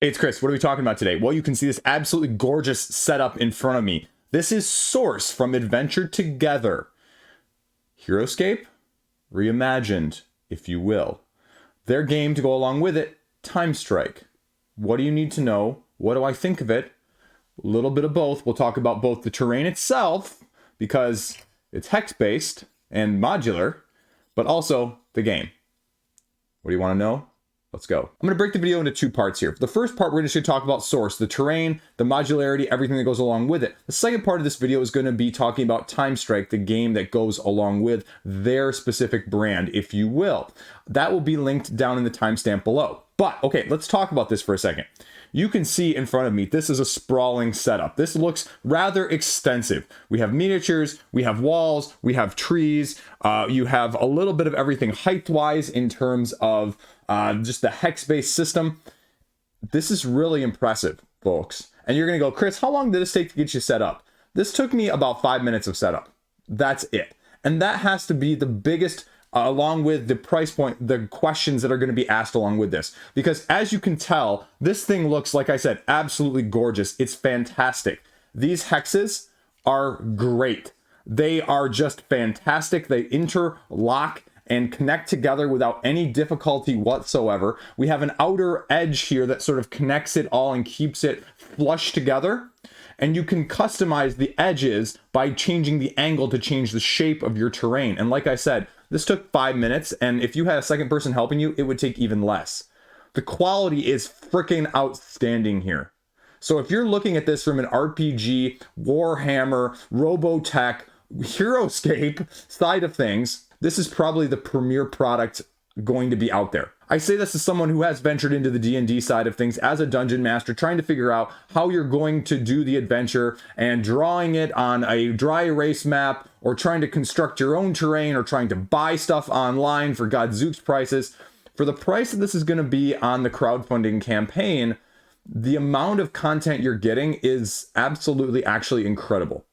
It's Chris. What are we talking about today? Well, you can see this absolutely gorgeous setup in front of me. This is Source from Adventure Together. Heroscape, reimagined, if you will. Their game to go along with it, TimeStrike. What do you need to know? What do I think of it? A little bit of both. We'll talk about both the terrain itself, because it's hex-based and modular, but also the game. What do you want to know? Let's go. I'm going to break the video into two parts here. For the first part, we're just going to talk about Source, the terrain, the modularity, everything that goes along with it. The second part of this video is going to be talking about TimeStrike, the game that goes along with their specific brand, if you will. That will be linked down in the timestamp below. But, okay, let's talk about this for a second. You can see in front of me, this is a sprawling setup. This looks rather extensive. We have miniatures, we have walls, we have trees, you have a little bit of everything height-wise in terms of just the hex-based system. This is really impressive, folks. And you're gonna go, Chris, how long did this take to get you set up? This took me about 5 minutes of setup. That's it. And that has to be the biggest, along with the price point, the questions that are going to be asked along with this. Because as you can tell, this thing looks, like I said, absolutely gorgeous. It's fantastic. These hexes are great. They are just fantastic. They interlock and connect together without any difficulty whatsoever. We have an outer edge here that sort of connects it all and keeps it flush together. And you can customize the edges by changing the angle to change the shape of your terrain. And like I said, this took 5 minutes, and if you had a second person helping you, it would take even less. The quality is freaking outstanding here. So if you're looking at this from an RPG, Warhammer, Robotech, Heroscape side of things, this is probably the premier product going to be out there. I say this as someone who has ventured into the D&D side of things as a dungeon master, trying to figure out how you're going to do the adventure and drawing it on a dry erase map, or trying to construct your own terrain, or trying to buy stuff online for gadzooks prices. For the price that this is going to be on the crowdfunding campaign, the amount of content you're getting is absolutely actually incredible.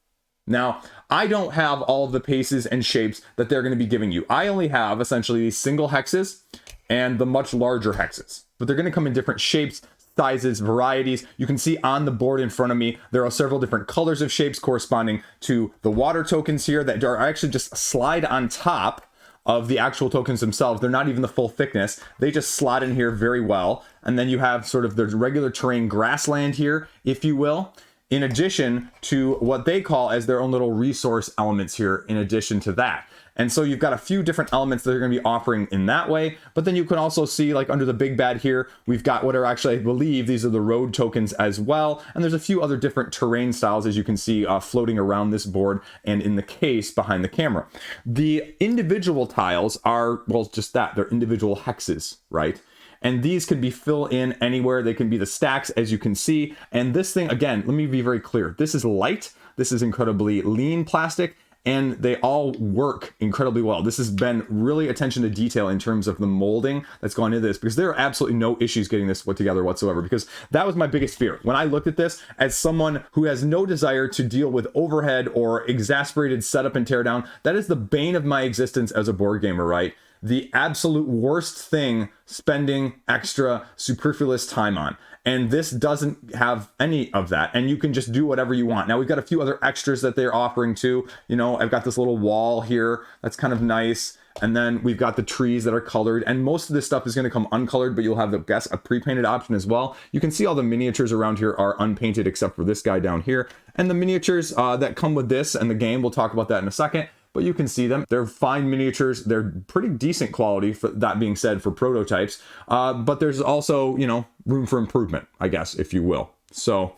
Now, I don't have all of the paces and shapes that they're going to be giving you. I only have essentially these single hexes and the much larger hexes, but they're going to come in different shapes, sizes, varieties. You can see on the board in front of me, there are several different colors of shapes corresponding to the water tokens here that are actually just slide on top of the actual tokens themselves. They're not even the full thickness. They just slot in here very well. And then you have sort of the regular terrain grassland here, if you will, in addition to what they call as their own little resource elements here in addition to that. And so you've got a few different elements that they're going to be offering in that way. But then you can also see, like under the big bad here, we've got what are actually, I believe, these are the road tokens as well. And there's a few other different terrain styles, as you can see, floating around this board and in the case behind the camera. The individual tiles are, well, just that. They're individual hexes, right? And these could be filled in anywhere. They can be the stacks, as you can see. And this thing, again, let me be very clear. This is light. This is incredibly lean plastic, and they all work incredibly well. This has been really attention to detail in terms of the molding that's gone into this, because there are absolutely no issues getting this put together whatsoever, because that was my biggest fear. When I looked at this as someone who has no desire to deal with overhead or exasperated setup and teardown, that is the bane of my existence as a board gamer, right? The absolute worst thing spending extra superfluous time on. And this doesn't have any of that. And you can just do whatever you want. Now, we've got a few other extras that they're offering too. You know, I've got this little wall here. That's kind of nice. And then we've got the trees that are colored. And most of this stuff is going to come uncolored, but you'll have, I guess, a pre-painted option as well. You can see all the miniatures around here are unpainted except for this guy down here. And the miniatures that come with this and the game, we'll talk about that in a second. But you can see them. They're fine miniatures. They're pretty decent quality, for that being said, for prototypes. But there's also, you know, room for improvement, I guess, if you will. So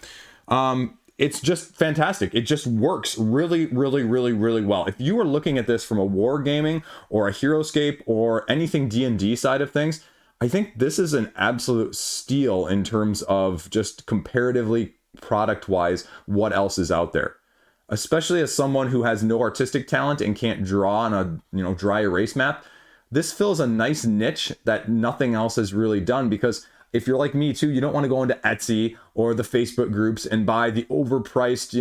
it's just fantastic. It just works really, really, really, really well. If you are looking at this from a wargaming or a Heroscape or anything D&D side of things, I think this is an absolute steal in terms of just comparatively product-wise what else is out there. Especially as someone who has no artistic talent and can't draw on a dry erase map, this fills a nice niche that nothing else has really done. Because if you're like me too, you don't want to go into Etsy or the Facebook groups and buy the overpriced,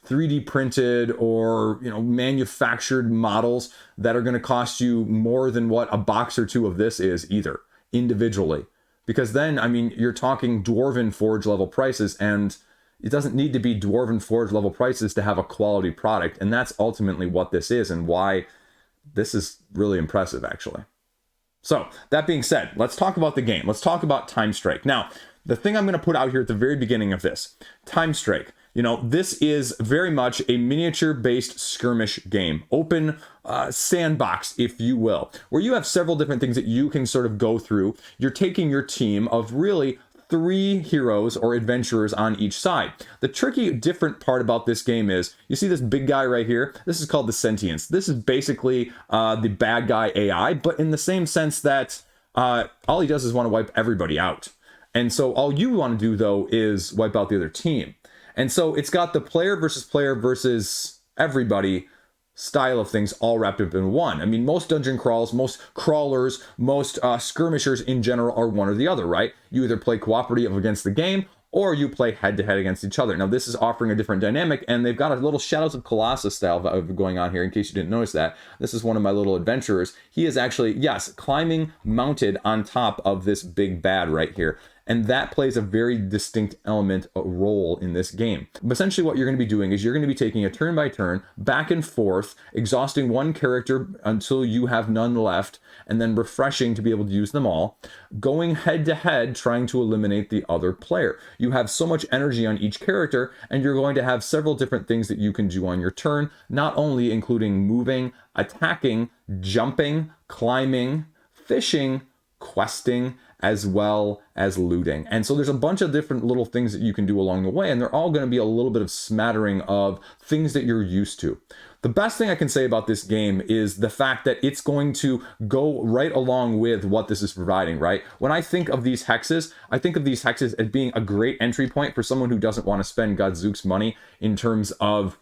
3D printed or manufactured models that are going to cost you more than what a box or two of this is either individually. Because then, I mean, you're talking Dwarven Forge level prices, and it doesn't need to be Dwarven Forge level prices to have a quality product. And that's ultimately what this is and why this is really impressive, actually. So that being said, let's talk about the game. Let's talk about TimeStrike. Now, the thing I'm going to put out here at the very beginning of this, TimeStrike, you know, this is very much a miniature-based skirmish game, open sandbox, if you will, where you have several different things that you can sort of go through. You're taking your team of really 3 heroes or adventurers on each side. The tricky, different part about this game is, you see this big guy right here? This is called the Sentience. This is basically the bad guy AI, but in the same sense that all he does is want to wipe everybody out. And so all you want to do, though, is wipe out the other team. And so it's got the player versus everybody style of things all wrapped up in one. I mean, most dungeon crawls, most crawlers, most skirmishers in general are one or the other, right? You either play cooperative against the game, or you play head-to-head against each other. Now, this is offering a different dynamic, and they've got a little Shadows of Colossus style going on here, in case you didn't notice that. This is one of my little adventurers. He is actually, yes, climbing mounted on top of this big bad right here. And that plays a very distinct element, a role in this game. But essentially what you're going to be doing is you're going to be taking a turn by turn, back and forth, exhausting one character until you have none left, and then refreshing to be able to use them all, going head to head, trying to eliminate the other player. You have so much energy on each character, and you're going to have several different things that you can do on your turn, not only including moving, attacking, jumping, climbing, fishing, questing, as well as looting. And so there's a bunch of different little things that you can do along the way, and they're all going to be a little bit of smattering of things that you're used to. The best thing I can say about this game is the fact that it's going to go right along with what this is providing, right? When I think of these hexes, I think of these hexes as being a great entry point for someone who doesn't want to spend Godzook's money in terms of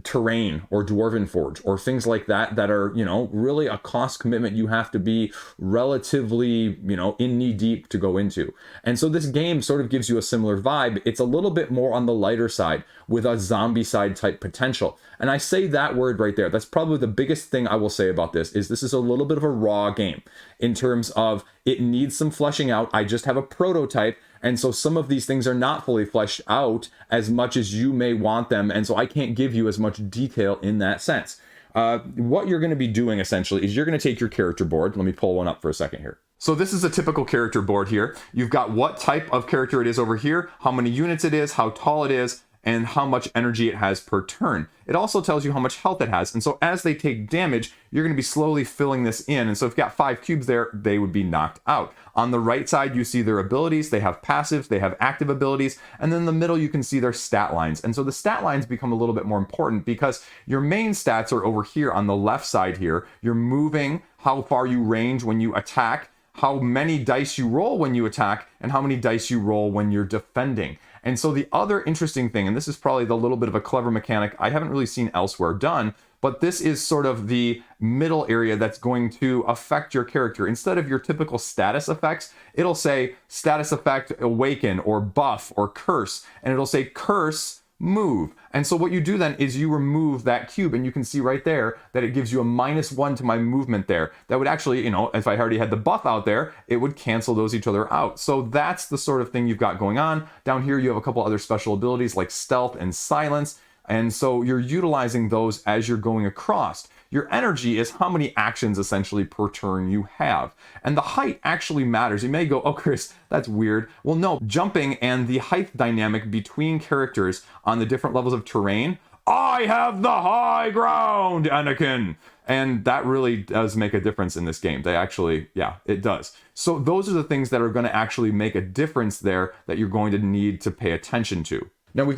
terrain or Dwarven Forge or things like that that are, you know, really a cost commitment you have to be relatively, you know, in knee deep to go into. And so this game sort of gives you a similar vibe. It's a little bit more on the lighter side with a zombie side type potential. And I say that word right there. That's probably the biggest thing I will say about this is a little bit of a raw game in terms of it needs some fleshing out. I just have a prototype. And so some of these things are not fully fleshed out as much as you may want them. And so I can't give you as much detail in that sense. What you're going to be doing essentially is you're going to take your character board. Let me pull one up for a second here. So this is a typical character board here. You've got what type of character it is over here, how many units it is, how tall it is, and how much energy it has per turn. It also tells you how much health it has. And so as they take damage, you're going to be slowly filling this in. And so if you've got 5 cubes there, they would be knocked out. On the right side, you see their abilities. They have passives, they have active abilities. And then in the middle, you can see their stat lines. And so the stat lines become a little bit more important because your main stats are over here on the left side here. You're moving, how far you range when you attack, how many dice you roll when you attack, and how many dice you roll when you're defending. And so the other interesting thing, and this is probably the little bit of a clever mechanic I haven't really seen elsewhere done, but this is sort of the middle area that's going to affect your character. Instead of your typical status effects, it'll say status effect awaken or buff or curse, and it'll say curse move. And so what you do then is you remove that cube, and you can see right there that it gives you a -1 to my movement there. That would actually, you know, if I already had the buff out there, it would cancel those each other out. So that's the sort of thing you've got going on. Down here you have a couple other special abilities like stealth and silence. And so you're utilizing those as you're going across. Your energy is how many actions essentially per turn you have. And the height actually matters. You may go, oh, Chris, that's weird. Well, no, jumping and the height dynamic between characters on the different levels of terrain. I have the high ground, Anakin. And that really does make a difference in this game. They actually, yeah, it does. So those are the things that are going to actually make a difference there that you're going to need to pay attention to. Now we've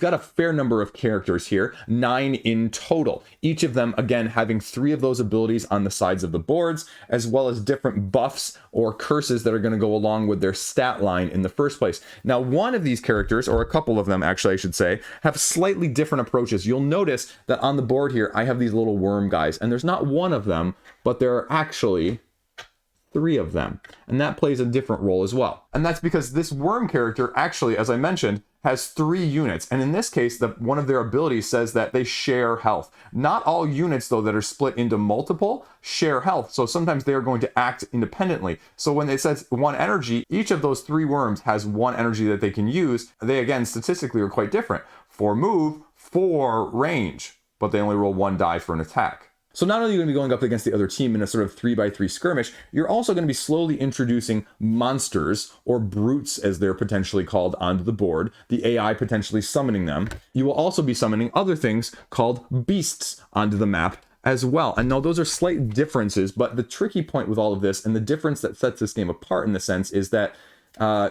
got a fair number of characters here, 9 in total. Each of them, again, having 3 of those abilities on the sides of the boards, as well as different buffs or curses that are going to go along with their stat line in the first place. Now, one of these characters, or a couple of them actually, I should say, have slightly different approaches. You'll notice that on the board here, I have these little worm guys, and there's not one of them, but there are actually 3 of them. And that plays a different role as well. And that's because this worm character actually, as I mentioned, has 3 units, and in this case, one of their abilities says that they share health. Not all units, though, that are split into multiple share health, so sometimes they are going to act independently. So when it says 1 energy, each of those 3 worms has 1 energy that they can use. They, again, statistically are quite different. 4 move, 4 range, but they only roll 1 die for an attack. So not only are you going to be going up against the other team in a sort of 3x3 skirmish, you're also going to be slowly introducing monsters, or brutes as they're potentially called, onto the board, the AI potentially summoning them. You will also be summoning other things called beasts onto the map as well. And now those are slight differences, but the tricky point with all of this, and the difference that sets this game apart in the sense, is that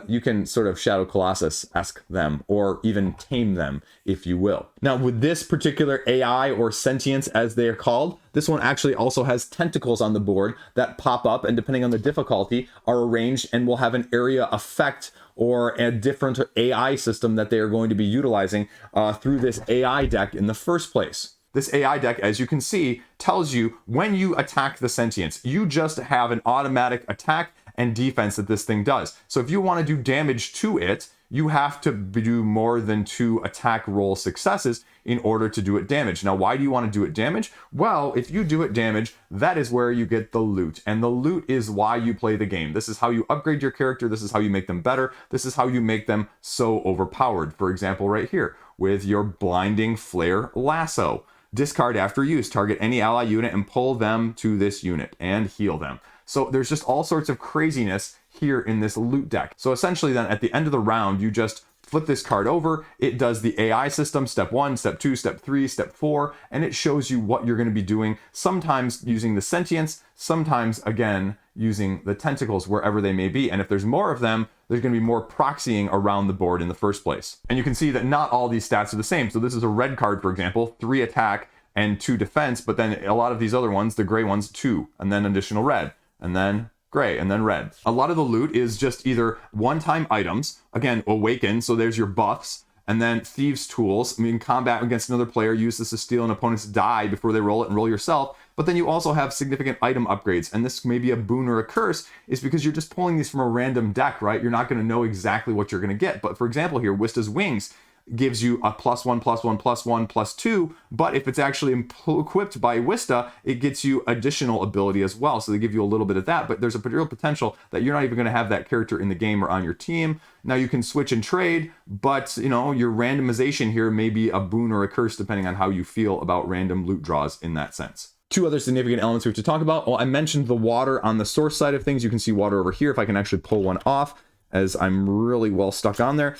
you can sort of Shadow Colossus-esque them, or even tame them, if you will. Now, with this particular AI, or sentience as they are called, this one actually also has tentacles on the board that pop up, and depending on the difficulty, are arranged and will have an area effect or a different AI system that they are going to be utilizing through this AI deck in the first place. This AI deck, as you can see, tells you when you attack the sentience, you just have an automatic attack and defense that this thing does. So if you want to do damage to it, you have to do more than 2 attack roll successes in order to do it damage. Now, why do you want to do it damage? Well, if you do it damage, that is where you get the loot. And the loot is why you play the game. This is how you upgrade your character. This is how you make them better. This is how you make them so overpowered. For example, right here, with your Blinding Flare Lasso. Discard after use. Target any ally unit and pull them to this unit and heal them. So there's just all sorts of craziness here in this loot deck. So essentially then at the end of the round, you just flip this card over. It does the AI system, step 1, step 2, step 3, step 4, and it shows you what you're going to be doing, sometimes using the sentience, sometimes, again, using the tentacles wherever they may be. And if there's more of them, there's going to be more proxying around the board in the first place. And you can see that not all these stats are the same. So this is a red card, for example, 3 attack and 2 defense, but then a lot of these other ones, the gray ones, 2, and then additional red, and then gray, and then red. A lot of the loot is just either one-time items, again, awaken, so there's your buffs, and then thieves' tools. I mean, combat against another player, use this to steal an opponent's die before they roll it and roll yourself. But then you also have significant item upgrades, and this may be a boon or a curse, is because you're just pulling these from a random deck, right? You're not going to know exactly what you're going to get. But for example here, Wista's Wings gives you a +1, +1, +1, +2, but if it's actually equipped by Wista, it gets you additional ability as well. So they give you a little bit of that, but there's a real potential that you're not even going to have that character in the game or on your team. Now you can switch and trade, but you know, your randomization here may be a boon or a curse depending on how you feel about random loot draws in that sense. 2 other significant elements we have to talk about. Well, I mentioned the water on the source side of things. You can see water over here if I can actually pull one off, as I'm really well stuck on there.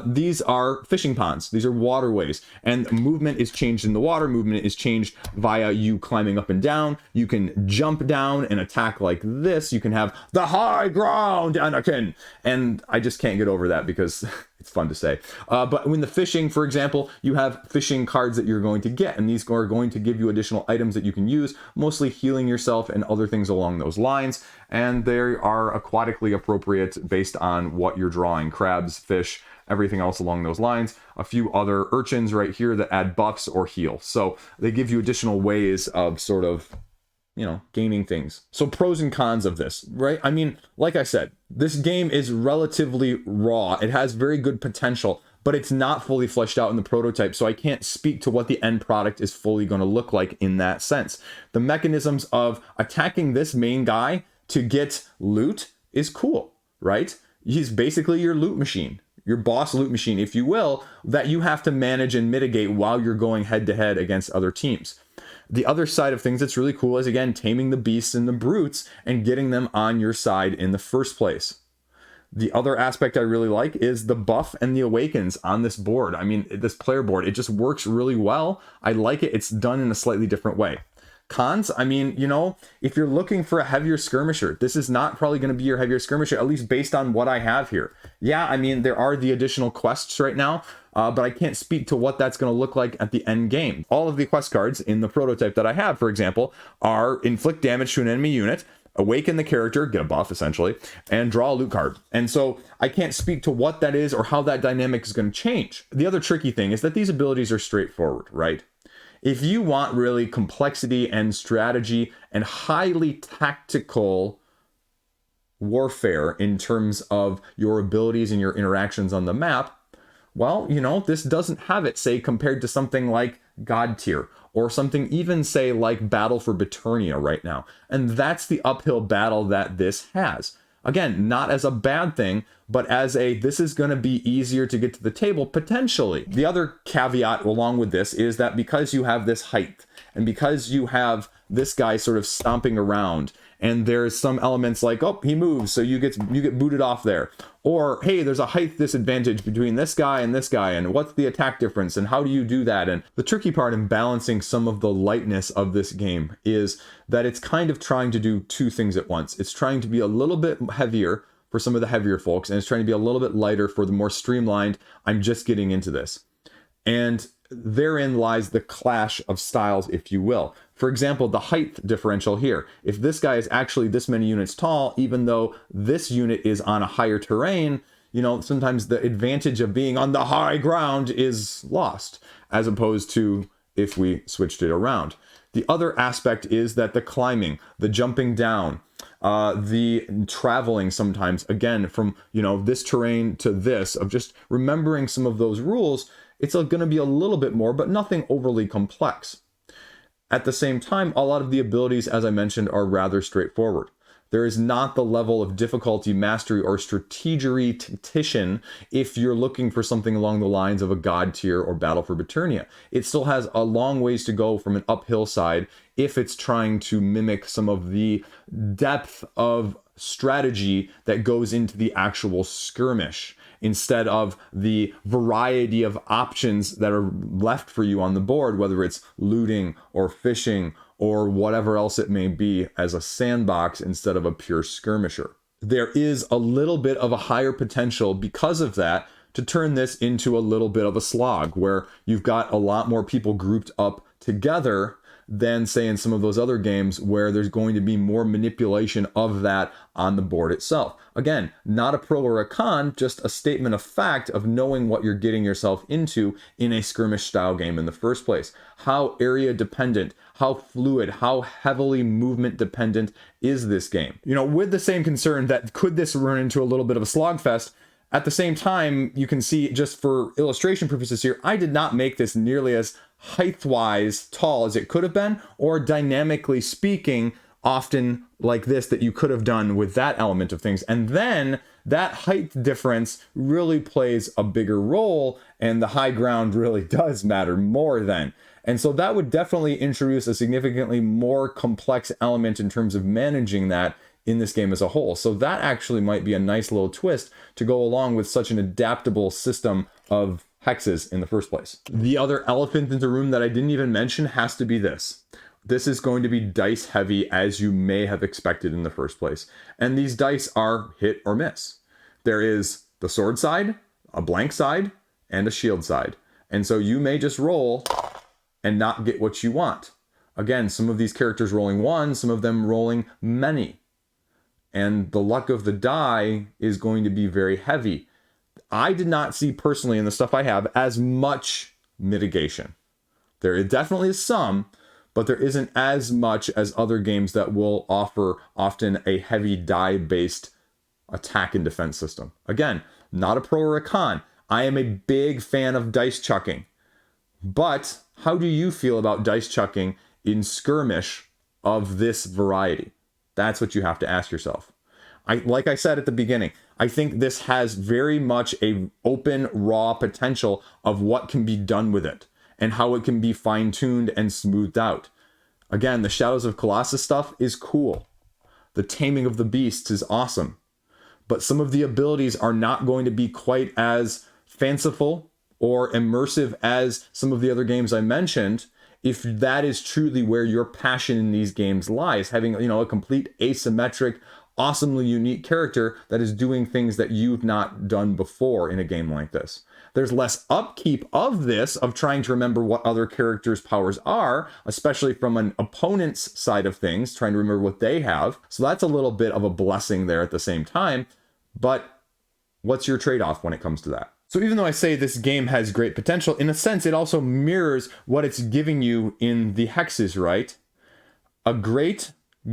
These are fishing ponds. These are waterways, and movement is changed in the water. Movement is changed via you climbing up and down. You can jump down and attack like this. You can have the high ground, Anakin. And I just can't get over that because it's fun to say. But when the fishing, for example, you have fishing cards that you're going to get, and these are going to give you additional items that you can use, mostly healing yourself and other things along those lines. And they are aquatically appropriate based on what you're drawing. Crabs, fish, everything else along those lines. A few other urchins right here that add buffs or heal. So they give you additional ways of sort of, you know, gaining things. So pros and cons of this, right? I mean, like I said, this game is relatively raw. It has very good potential, but it's not fully fleshed out in the prototype, so I can't speak to what the end product is fully going to look like in that sense. The mechanisms of attacking this main guy to get loot is cool, right? He's basically your loot machine, your boss loot machine, if you will, that you have to manage and mitigate while you're going head to head against other teams. The other side of things that's really cool is, again, taming the beasts and the brutes and getting them on your side in the first place. The other aspect I really like is the buff and the awakens on this board. I mean, this player board, it just works really well. I like it. It's done in a slightly different way. Cons, I mean, you know, if you're looking for a heavier skirmisher, this is not probably going to be your heavier skirmisher, at least based on what I have here. Yeah, I mean, there are the additional quests right now, but I can't speak to what that's going to look like at the end game. All of the quest cards in the prototype that I have, for example, are inflict damage to an enemy unit, awaken the character, get a buff essentially, and draw a loot card. And so I can't speak to what that is or how that dynamic is going to change. The other tricky thing is that these abilities are straightforward, right? If you want really complexity and strategy and highly tactical warfare in terms of your abilities and your interactions on the map, Well, you know, this doesn't have it, say, compared to something like God Tier, or something even, say, like Battle for Biternia right now. And that's the uphill battle that this has. Again, not as a bad thing, but as a, this is going to be easier to get to the table, potentially. The other caveat along with this is that because you have this height, and because you have this guy sort of stomping around, and there's some elements like, oh, he moves, so you get booted off there. Or, hey, there's a height disadvantage between this guy, and what's the attack difference, and how do you do that? And the tricky part in balancing some of the lightness of this game is that it's kind of trying to do two things at once. It's trying to be a little bit heavier for some of the heavier folks, and it's trying to be a little bit lighter for the more streamlined, I'm just getting into this. And therein lies the clash of styles, if you will. For example, the height differential here. If this guy is actually this many units tall, even though this unit is on a higher terrain, you know, sometimes the advantage of being on the high ground is lost, as opposed to if we switched it around. The other aspect is that the climbing, the jumping down, the traveling sometimes, again, from, you know, this terrain to this, of just remembering some of those rules, it's going to be a little bit more, but nothing overly complex. At the same time, a lot of the abilities, as I mentioned, are rather straightforward. There is not the level of difficulty, mastery, or strategery tactician if you're looking for something along the lines of a God Tier or Battle for Biternia. It still has a long ways to go from an uphill side if it's trying to mimic some of the depth of strategy that goes into the actual skirmish, instead of the variety of options that are left for you on the board, whether it's looting or fishing or whatever else it may be, as a sandbox instead of a pure skirmisher. There is a little bit of a higher potential because of that to turn this into a little bit of a slog, where you've got a lot more people grouped up together than, say, in some of those other games where there's going to be more manipulation of that on the board itself. Again, not a pro or a con, just a statement of fact of knowing what you're getting yourself into in a skirmish style game in the first place. How area dependent, how fluid, how heavily movement dependent is this game? You know, with the same concern that could this run into a little bit of a slogfest, at the same time, you can see, just for illustration purposes here, I did not make this nearly as height-wise tall as it could have been, or dynamically speaking, often like this that you could have done with that element of things. And then that height difference really plays a bigger role, and the high ground really does matter more then. And so that would definitely introduce a significantly more complex element in terms of managing that in this game as a whole. So that actually might be a nice little twist to go along with such an adaptable system of hexes in the first place. The other elephant in the room that I didn't even mention has to be this. This is going to be dice heavy, as you may have expected in the first place. And these dice are hit or miss. There is the sword side, a blank side, and a shield side. And so you may just roll and not get what you want. Again, some of these characters rolling one, some of them rolling many. And the luck of the die is going to be very heavy. I did not see personally in the stuff I have as much mitigation. There definitely is some, but there isn't as much as other games that will offer often a heavy die-based attack and defense system. Again, not a pro or a con. I am a big fan of dice chucking. But how do you feel about dice chucking in skirmish of this variety? That's what you have to ask yourself. Like I said at the beginning, I think this has very much a open, raw potential of what can be done with it and how it can be fine-tuned and smoothed out. Again, the Shadows of Colossus stuff is cool. The Taming of the Beasts is awesome. But some of the abilities are not going to be quite as fanciful or immersive as some of the other games I mentioned, if that is truly where your passion in these games lies, having, you know, a complete asymmetric, awesomely unique character that is doing things that you've not done before in a game like this. There's less upkeep of this, of trying to remember what other characters' powers are, especially from an opponent's side of things, trying to remember what they have. So that's a little bit of a blessing there at the same time. But what's your trade-off when it comes to that? So even though I say this game has great potential, in a sense, it also mirrors what it's giving you in the hexes, right? A great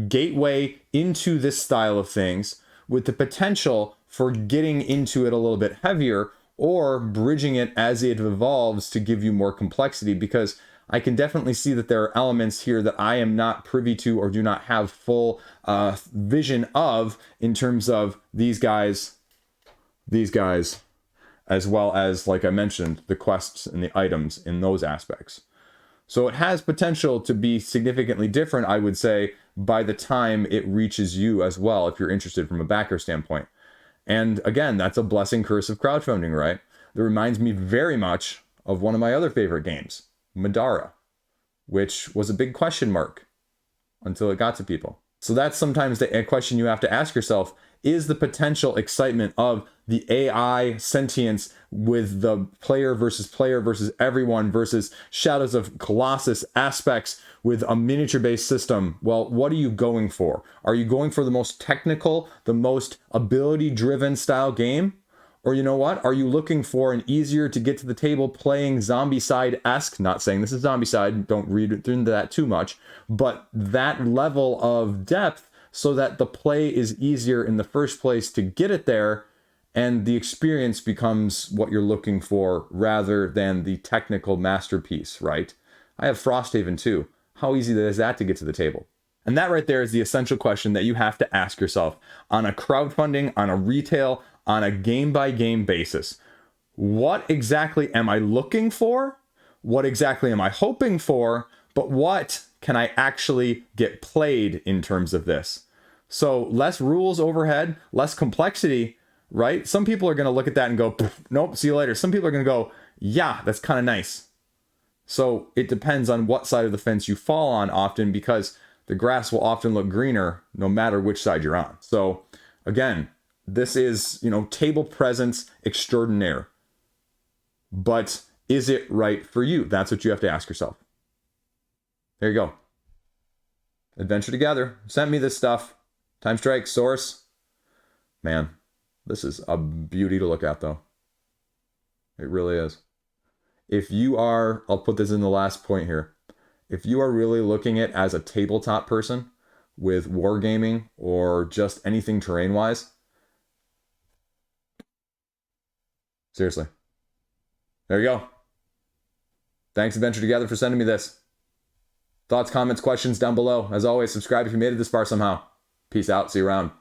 gateway into this style of things with the potential for getting into it a little bit heavier, or bridging it as it evolves to give you more complexity, because I can definitely see that there are elements here that I am not privy to or do not have full vision of in terms of these guys, as well as, like I mentioned, the quests and the items in those aspects. So it has potential to be significantly different, I would say, by the time it reaches you as well, if you're interested from a backer standpoint. And again, that's a blessing curse of crowdfunding, right? That reminds me very much of one of my other favorite games, Modular, which was a big question mark until it got to people. So that's sometimes the question you have to ask yourself: is the potential excitement of the AI sentience with the player versus everyone versus Shadows of Colossus aspects with a miniature-based system? Well, what are you going for? Are you going for the most technical, the most ability-driven style game? Or you know what? Are you looking for an easier to get to the table playing Zombicide-esque? Not saying this is Zombicide, don't read into that too much, but that level of depth so that the play is easier in the first place to get it there, and the experience becomes what you're looking for rather than the technical masterpiece, right? I have Frosthaven too. How easy is that to get to the table? And that right there is the essential question that you have to ask yourself on a crowdfunding, on a retail, on a game-by-game basis. What exactly am I looking for? What exactly am I hoping for? But what can I actually get played in terms of this? So less rules overhead, less complexity, right? Some people are going to look at that and go, nope, see you later. Some people are going to go, yeah, that's kind of nice. So it depends on what side of the fence you fall on often, because the grass will often look greener no matter which side you're on. So again, this is, table presence extraordinaire. But is it right for you? That's what you have to ask yourself. There you go. Adventure Together sent me this stuff. TimeStrike source. Man, this is a beauty to look at, though. It really is. If you are, I'll put this in the last point here. If you are really looking at it as a tabletop person with wargaming or just anything terrain-wise, seriously. There you go. Thanks, Adventure Together, for sending me this. Thoughts, comments, questions down below. As always, subscribe if you made it this far somehow. Peace out. See you around.